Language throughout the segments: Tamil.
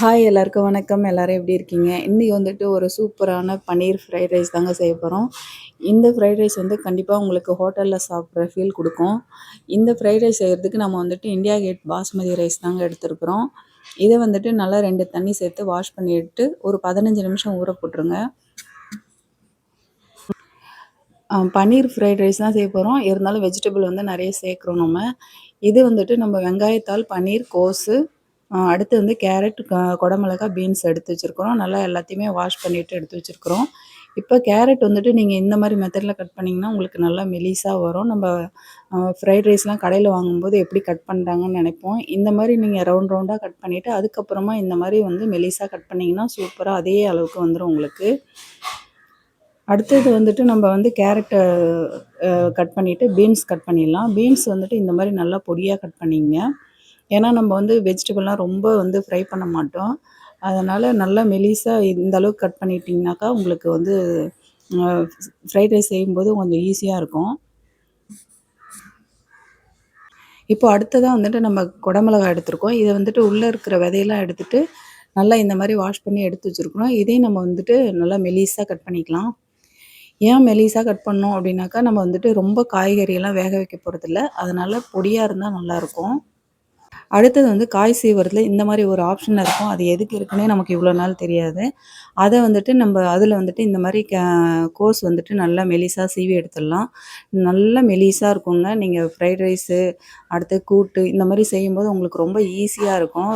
ஹாய் எல்லாருக்கும் வணக்கம். எல்லாரும் எப்படி இருக்கீங்க? இன்னைக்கு வந்துட்டு ஒரு சூப்பரான பன்னீர் ஃப்ரைட் ரைஸ் தாங்க செய்ய போகிறோம். இந்த ஃப்ரைட் ரைஸ் வந்து கண்டிப்பாக உங்களுக்கு ஹோட்டலில் சாப்பிட்ற ஃபீல் கொடுக்கும். இந்த ஃப்ரைட் ரைஸ் செய்கிறதுக்கு நம்ம வந்துட்டு இண்டியா கேட் பாஸ்மதி ரைஸ் தாங்க எடுத்துருக்குறோம். இதை வந்துட்டு நல்லா 2 தண்ணி சேர்த்து வாஷ் பண்ணிட்டு ஒரு 15 நிமிஷம் ஊற போட்டுருங்க. பன்னீர் ஃப்ரைட் ரைஸ் தான் செய்ய போகிறோம். இருந்தாலும் வெஜிடபிள் வந்து நிறைய சேர்க்குறோம் நம்ம. இது வந்துட்டு நம்ம வெங்காயத்தாள், பன்னீர், கோஸு, அடுத்து வந்து கேரட், குடமிளகா, பீன்ஸ் எடுத்து வச்சுருக்குறோம். நல்லா எல்லாத்தையுமே வாஷ் பண்ணிவிட்டு எடுத்து வச்சுருக்குறோம். இப்போ கேரட் வந்துட்டு நீங்கள் இந்த மாதிரி மெத்தடில் கட் பண்ணிங்கன்னா உங்களுக்கு நல்லா மெலிசாக வரும். நம்ம ஃப்ரைட் ரைஸ்லாம் கடையில் வாங்கும்போது எப்படி கட் பண்ணுறாங்கன்னு நினைப்போம். இந்த மாதிரி நீங்கள் ரவுண்டாக கட் பண்ணிவிட்டு அதுக்கப்புறமா இந்த மாதிரி வந்து மெலிசாக கட் பண்ணிங்கன்னா சூப்பராக அதே அளவுக்கு வந்துடும் உங்களுக்கு. அடுத்தது வந்துட்டு நம்ம வந்து கேரட்டை கட் பண்ணிவிட்டு பீன்ஸ் கட் பண்ணிடலாம். பீன்ஸ் வந்துட்டு இந்த மாதிரி நல்லா பொடியாக கட் பண்ணிங்க. ஏன்னா நம்ம வந்து வெஜிடபிள்லாம் ரொம்ப வந்து ஃப்ரை பண்ண மாட்டோம். அதனால் நல்லா மெலிசாக இந்த அளவுக்கு கட் பண்ணிட்டிங்கனாக்கா உங்களுக்கு வந்து ஃப்ரைட் ரைஸ் செய்யும்போது கொஞ்சம் ஈஸியாக இருக்கும். இப்போ அடுத்ததாக வந்துட்டு நம்ம குடமிளகா எடுத்துருக்கோம். இதை வந்துட்டு உள்ளே இருக்கிற விதையெல்லாம் எடுத்துகிட்டு நல்லா இந்த மாதிரி வாஷ் பண்ணி எடுத்து வச்சுருக்கணும். இதையும் நம்ம வந்துட்டு நல்லா மெலிசாக கட் பண்ணிக்கலாம். ஏன் மெலிசாக கட் பண்ணோம் அப்படின்னாக்கா நம்ம வந்துட்டு ரொம்ப காய்கறியெல்லாம் வேக வைக்க போகிறதில்ல. அதனால் பொடியாக இருந்தால் நல்லாயிருக்கும். அடுத்தது வந்து காய் சீவுறதுல இந்த மாதிரி ஒரு ஆப்ஷன் இருக்கும். அது எதுக்கு இருக்குன்னே நமக்கு இவ்வளோ நாள் தெரியாது. அதை வந்துட்டு நம்ம அதில் வந்துட்டு இந்த மாதிரி கோஸ் வந்துட்டு நல்லா மெலிசாக சீவி எடுத்துடலாம். நல்லா மெலிசாக இருக்குங்க. நீங்கள் ஃப்ரைட் ரைஸு, அடுத்து கூட்டு இந்த மாதிரி செய்யும்போது உங்களுக்கு ரொம்ப ஈஸியாக இருக்கும்.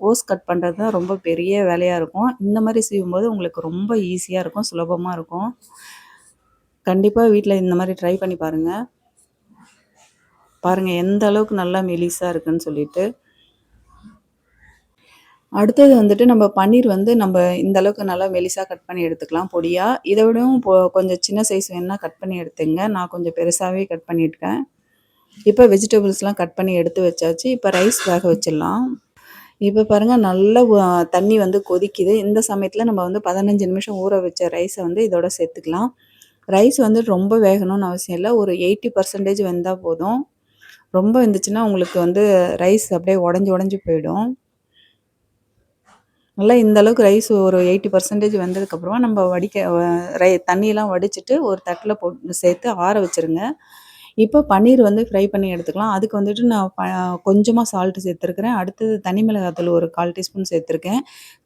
கோஸ் கட் பண்ணுறது தான் ரொம்ப பெரிய வேலையாக இருக்கும். இந்த மாதிரி செய்யும்போது உங்களுக்கு ரொம்ப ஈஸியாக இருக்கும், சுலபமாக இருக்கும். கண்டிப்பாக வீட்டில் இந்த மாதிரி ட்ரை பண்ணி பாருங்கள். எந்த அளவுக்கு நல்லா மெலிசாக இருக்குன்னு சொல்லிட்டு. அடுத்தது வந்துட்டு நம்ம பன்னீர் வந்து நம்ம இந்த அளவுக்கு நல்லா மெலிசாக கட் பண்ணி எடுத்துக்கலாம் பொடியாக. இதை விடவும் கொஞ்சம் சின்ன சைஸ் வேணுன்னா கட் பண்ணி எடுத்துங்க. நான் கொஞ்சம் பெருசாகவே கட் பண்ணியிருக்கேன். இப்போ வெஜிடபிள்ஸ்லாம் கட் பண்ணி எடுத்து வச்சாச்சு. இப்போ ரைஸ் வேக வச்சிடலாம். இப்போ பாருங்கள் நல்ல தண்ணி வந்து கொதிக்குது. இந்த சமயத்தில் நம்ம வந்து 15 நிமிஷம் ஊற வச்ச ரைஸை வந்து இதோட சேர்த்துக்கலாம். ரைஸ் வந்து ரொம்ப வேகணும்னு அவசியம் இல்லை. ஒரு 80% வெந்தால் போதும். ரொம்ப வெந்துச்சுன்னா உங்களுக்கு வந்து ரைஸ் அப்படியே உடஞ்சி போயிடும். நல்லா இந்த அளவுக்கு ரைஸ் ஒரு 80% வெந்ததுக்கப்புறமா நம்ம தண்ணியெல்லாம் வடிச்சிட்டு ஒரு தட்டில் போட்டு சேர்த்து ஆற வச்சுருங்க. இப்போ பன்னீர் வந்து ஃப்ரை பண்ணி எடுத்துக்கலாம். அதுக்கு வந்துட்டு நான் கொஞ்சமாக சால்ட்டு சேர்த்துருக்குறேன். அடுத்தது தனி மிளகாத்தூள் ஒரு 1/4 டீஸ்பூன் சேர்த்துருக்கேன்.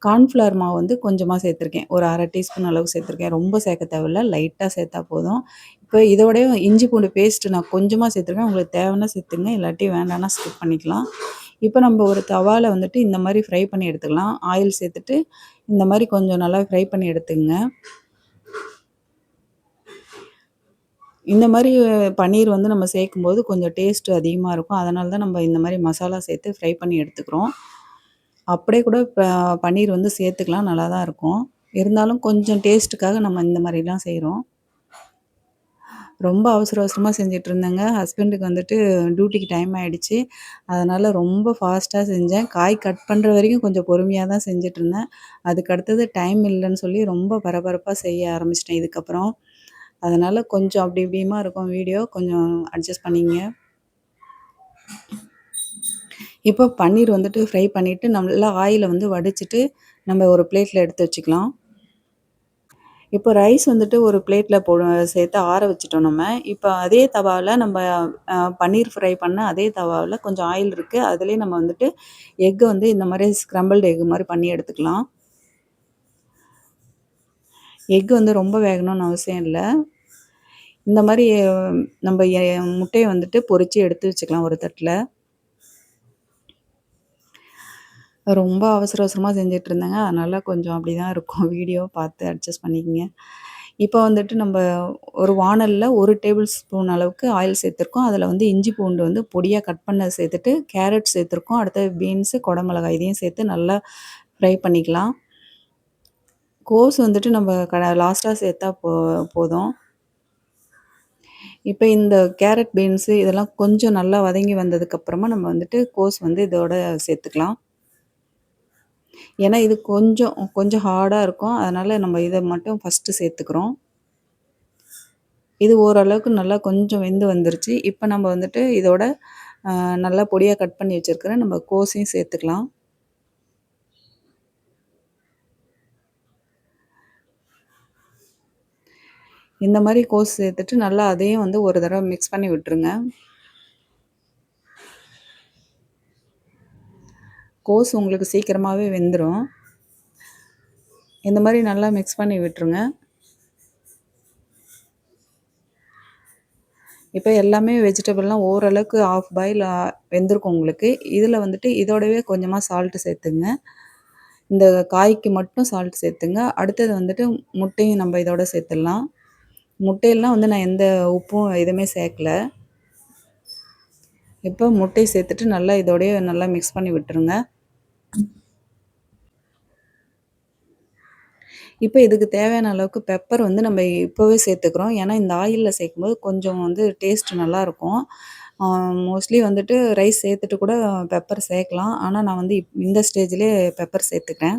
கார்ன்ஃப்ளவர் மாவு வந்து கொஞ்சமாக சேர்த்துருக்கேன். ஒரு 1/2 டீஸ்பூன் அளவுக்கு சேர்த்துருக்கேன். ரொம்ப சேர்க்க தேவையில்ல, லைட்டாக சேர்த்தா போதும். இப்போ இதோடய இஞ்சி பூண்டு பேஸ்ட்டு நான் கொஞ்சமாக சேர்த்துருக்கேன். உங்களுக்கு தேவைன்னா சேர்த்துங்க, இல்லாட்டி வேண்டாம்னா ஸ்கிப் பண்ணிக்கலாம். இப்போ நம்ம ஒரு தவாவில் வந்துட்டு இந்த மாதிரி ஃப்ரை பண்ணி எடுத்துக்கலாம். ஆயில் சேர்த்துட்டு இந்த மாதிரி கொஞ்சம் நல்லா ஃப்ரை பண்ணி எடுத்துங்க. இந்த மாதிரி பன்னீர் வந்து நம்ம சேர்க்கும்போது கொஞ்சம் டேஸ்ட்டு அதிகமாக இருக்கும். அதனால தான் நம்ம இந்த மாதிரி மசாலா சேர்த்து ஃப்ரை பண்ணி எடுத்துக்கிறோம். அப்படியே கூட பன்னீர் வந்து சேர்த்துக்கலாம், நல்லா தான் இருக்கும். இருந்தாலும் கொஞ்சம் டேஸ்ட்டுக்காக நம்ம இந்த மாதிரிலாம் செய்கிறோம். ரொம்ப அவசரமாக செஞ்சிட்ருந்தேங்க. ஹஸ்பண்டுக்கு வந்துட்டு டியூட்டிக்கு டைம் ஆகிடுச்சு. அதனால் ரொம்ப ஃபாஸ்ட்டாக செஞ்சேன். காய் கட் பண்ணுற வரைக்கும் கொஞ்சம் பொறுமையாக தான் செஞ்சிட்ருந்தேன். அதுக்கு அடுத்தது டைம் இல்லைன்னு சொல்லி ரொம்ப பரபரப்பாக செய்ய ஆரம்பிச்சிட்டேன் இதுக்கப்புறம். அதனால் கொஞ்சம் அப்படி இப்படியுமா இருக்கும் வீடியோ, கொஞ்சம் அட்ஜஸ்ட் பண்ணிங்க. இப்போ பன்னீர் வந்துட்டு ஃப்ரை பண்ணிவிட்டு நல்லா ஆயிலை வந்து வடிச்சிட்டு நம்ம ஒரு பிளேட்டில் எடுத்து வச்சுக்கலாம். இப்போ ரைஸ் வந்துட்டு ஒரு பிளேட்டில் சேர்த்து ஆற வச்சுட்டோம் நம்ம. இப்போ அதே தவாவில் நம்ம பன்னீர் ஃப்ரை பண்ண அதே தவாவில் கொஞ்சம் ஆயில் இருக்குது. அதுலேயே நம்ம வந்துட்டு எக்கு வந்து இந்த மாதிரி ஸ்க்ரம்பிள்டு எக்கு மாதிரி பண்ணி எடுத்துக்கலாம். எக்கு வந்து ரொம்ப வேகணும்னு அவசியம் இல்லை. இந்த மாதிரி நம்ம முட்டையை வந்துட்டு பொரித்து எடுத்து வச்சுக்கலாம் ஒரு தட்டில். ரொம்ப அவசரமாக செஞ்சிட்ருந்தேங்க. அதனால் கொஞ்சம் அப்படி தான் இருக்கும் வீடியோ, பார்த்து அட்ஜஸ்ட் பண்ணிக்கங்க. இப்போ வந்துட்டு நம்ம ஒரு வாணலில் 1 டேபிள் ஸ்பூன் அளவுக்கு ஆயில் சேர்த்துருக்கோம். அதில் வந்து இஞ்சி பூண்டு வந்து பொடியாக கட் பண்ணதை சேர்த்துட்டு கேரட் சேர்த்துருக்கோம். அடுத்தது பீன்ஸு, குடமிளகாய் இதையும் சேர்த்து நல்லா ஃப்ரை பண்ணிக்கலாம். கோஸ் வந்துட்டு நம்ம லாஸ்ட்டாக சேர்த்தா போதும். இப்போ இந்த கேரட், பீன்ஸு இதெல்லாம் கொஞ்சம் நல்லா வதங்கி வந்ததுக்கப்புறமா நம்ம வந்துட்டு கோஸ் வந்து இதோட சேர்த்துக்கலாம். ஏன்னா இது கொஞ்சம் ஹார்டாக இருக்கும். அதனால் நம்ம இதை மட்டும் ஃபஸ்ட்டு சேர்த்துக்கிறோம். இது ஓரளவுக்கு நல்லா கொஞ்சம் வெந்து வந்துருச்சு. இப்போ நம்ம வந்துட்டு இதோட நல்லா பொடியாக கட் பண்ணி வச்சுருக்கிற நம்ம கோஸையும் சேர்த்துக்கலாம். இந்த மாரி கோஸ் சேர்த்துட்டு நல்லா அதையும் வந்து ஒரு தடவ மிக்ஸ் பண்ணி விட்டுருங்க. கோஸ் உங்களுக்கு சீக்கிரமாவே வெந்துரும். இந்த மாரி நல்லா மிக்ஸ் பண்ணி விட்டுருங்க. இப்ப எல்லாமே வெஜிடபிள்லாம் ஓரளவுக்கு ஹாஃப் பாயில் வெந்திருக்கும் உங்களுக்கு. இதில வந்துட்டு இதோடவே கொஞ்சமா சால்ட் சேர்த்துங்க. இந்த காய்க்கு மட்டும் சால்ட் சேர்த்துங்க. அடுத்தது வந்துட்டு முட்டையும் நம்ம இதோட சேர்த்துடலாம். முட்டையெல்லாம் வந்து நான் எந்த உப்பும் எதுவுமே சேர்க்கல. இப்போ முட்டைய சேர்த்துட்டு நல்லா இதோடயே நல்லா மிக்ஸ் பண்ணி விட்டுருங்க. இப்போ இதுக்கு தேவையான அளவுக்கு பெப்பர் வந்து நம்ம இப்போவே சேர்த்துக்கிறோம். ஏன்னா இந்த ஆயில்ல சேர்க்கும்போது கொஞ்சம் வந்து டேஸ்ட் நல்லாயிருக்கும். மோஸ்ட்லி வந்துட்டு ரைஸ் சேர்த்துட்டு கூட பெப்பர் சேர்க்கலாம். ஆனா நான் வந்து இந்த ஸ்டேஜ்லேயே பெப்பர் சேர்த்துக்கிறேன்.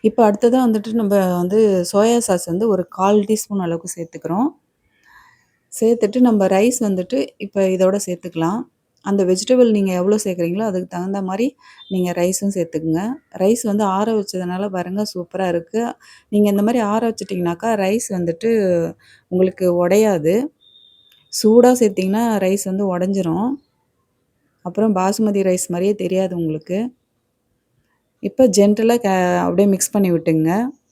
இப்போ அடுத்ததா வந்துட்டு நம்ம வந்து சோயா சாஸ் வந்து ஒரு 1/4 டீஸ்பூன் அளவுக்கு சேர்த்துக்கிறோம். சேர்த்துட்டு நம்ம ரைஸ் வந்துட்டு இப்போ இதோட சேர்த்துக்கலாம். அந்த வெஜிடபிள் நீங்க எவ்வளோ சேர்க்குறீங்களோ அதுக்கு தகுந்த மாரி நீங்க ரைஸும் சேர்த்துக்குங்க. ரைஸ் வந்து ஆற வச்சதுனால பாருங்க சூப்பரா இருக்கு. நீங்க இந்த மாரி ஆற வச்சுட்டீங்கனாக்கா ரைஸ் வந்துட்டு உங்களுக்கு உடையாது. சூடா சேர்த்தீங்கன்னா ரைஸ் வந்து உடைஞ்சிரும். அப்புறம் பாசுமதி ரைஸ் மாரியே தெரியாது உங்களுக்கு. இப்போ ஜென்டிலா அப்படியே மிக்ஸ் பண்ணி விட்டுங்க.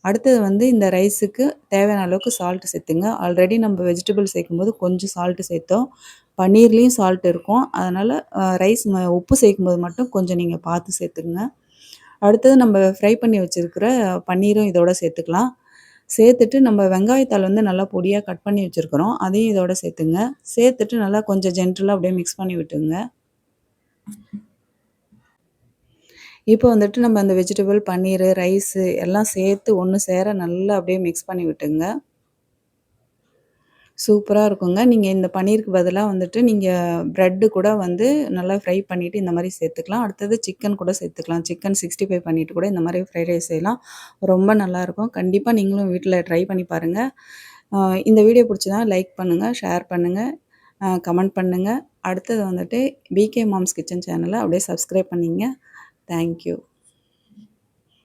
அடுத்தது வந்து இந்த ரைஸுக்கு தேவையான அளவுக்கு சால்ட் சேர்த்துங்க. ஆல்ரெடி நம்ம வெஜிடபிள் சேர்க்கும்போது கொஞ்சம் சால்ட் சேர்த்தோம். பன்னீர்லேயும் சால்ட் இருக்கும். அதனால ரைஸ் உப்பு சேர்க்கும்போது மட்டும் கொஞ்சம் நீங்க பார்த்து சேர்த்துக்குங்க. அடுத்தது நம்ம ஃப்ரை பண்ணி வச்சிருக்கிற பன்னீரும் இதோட சேர்த்துக்கலாம். சேர்த்துட்டு நம்ம வெங்காயத்தாள் வந்து நல்லா பொடியா கட் பண்ணி வச்சிருக்கிறோம். அதையும் இதோட சேர்த்துங்க. சேர்த்துட்டு நல்லா கொஞ்சம் ஜென்டிலா அப்படியே மிக்ஸ் பண்ணி விட்டுங்க. இப்போ வந்துட்டு நம்ம அந்த வெஜிடபிள், பன்னீரு, ரைஸு எல்லாம் சேர்த்து ஒண்ணு சேர நல்லா அப்படியே மிக்ஸ் பண்ணி விட்டுங்க. சூப்பரா இருக்குங்க. நீங்க இந்த பன்னீருக்கு பதிலா வந்துட்டு நீங்க பிரெட்டு கூட வந்து நல்லா ஃப்ரை பண்ணிட்டு இந்த மாரி சேர்த்துக்கலாம். அடுத்தது சிக்கன் கூட சேர்த்துக்கலாம். சிக்கன் 65 பண்ணிட்டு கூட இந்த மாரி ஃப்ரைட் ரைஸ் செய்யலாம். ரொம்ப நல்லாயிருக்கும். கண்டிப்பா நீங்களும் வீட்ல ட்ரை பண்ணி பாருங்க. அ இந்த வீடியோ பிடிச்சதா லைக் பண்ணுங்க, ஷேர் பண்ணுங்க, கமெண்ட் பண்ணுங்க. அடுத்தது வந்துட்டு பிகே மாம்ஸ் கிச்சன் சேனல அப்படியே சப்ஸ்கிரைப் பண்ணிங்க. Thank you.